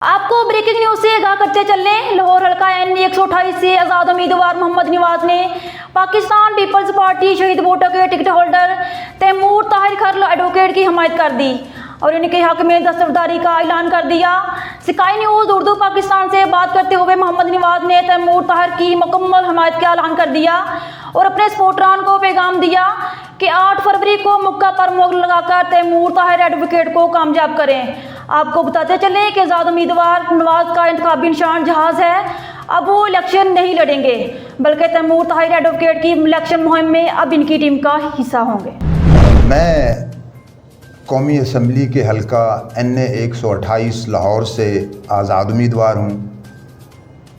آپ کو breaking news سے آگاہ کرتے چلیں۔ لاہور حلقہ این 128 سے آزاد امیدوار محمد نواز نے پاکستان پیپلز پارٹی شہید بھٹو کے ticket holder Taimur Tahir Kharal advocate کی حمایت کر دی اور ان کے حق میں دستبرداری کا اعلان کر دیا۔ سکائی نیوز اردو پاکستان سے بات کرتے ہوئے محمد نواز نے تیمور طاہر کی مکمل حمایت کا اعلان کر دیا اور اپنے سپورٹران کو پیغام دیا کہ 8 فروری کو مکہ پر مہر لگا کر تیمور طاہر ایڈوکیٹ کو کامیاب کریں۔ آپ کو بتاتے چلیں کہ آزاد امیدوار نواز کا انتخابی نشان جہاز ہے۔ اب وہ الیکشن نہیں لڑیں گے بلکہ تیمور طاہر ایڈوکیٹ کی الیکشن مہم میں اب ان کی ٹیم کا حصہ ہوں گے۔ میں قومی اسمبلی کے حلقہ این 128 لاہور سے آزاد امیدوار ہوں۔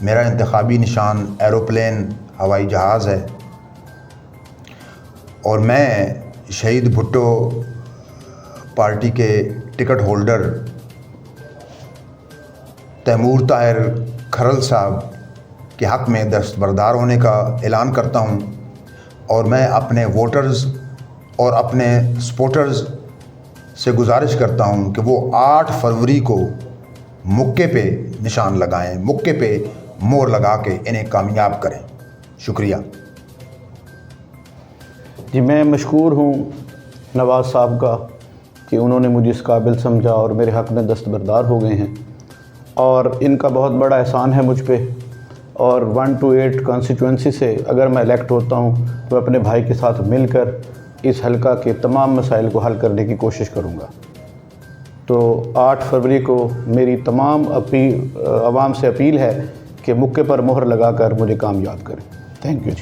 میرا انتخابی نشان ایروپلین ہوائی جہاز ہے اور میں شہید بھٹو پارٹی کے ٹکٹ ہولڈر تیمور طاہر کھرل صاحب کے حق میں دستبردار ہونے کا اعلان کرتا ہوں اور میں اپنے ووٹرز اور اپنے سپورٹرز سے گزارش کرتا ہوں کہ وہ 8 فروری کو مکے پہ نشان لگائیں، مکے پہ مہر لگا کے انہیں کامیاب کریں۔ شکریہ۔ جی میں مشکور ہوں نواز صاحب کا کہ انہوں نے مجھے اس قابل سمجھا اور میرے حق میں دستبردار ہو گئے ہیں، اور ان کا بہت بڑا احسان ہے مجھ پہ۔ اور 1 to 8 کانسٹیچوئنسی سے اگر میں الیکٹ ہوتا ہوں تو اپنے بھائی کے ساتھ مل کر اس حلقہ کے تمام مسائل کو حل کرنے کی کوشش کروں گا۔ تو 8 فروری کو میری تمام عوام سے اپیل ہے کہ مکے پر مہر لگا کر مجھے کامیاب کریں۔ Thank you G.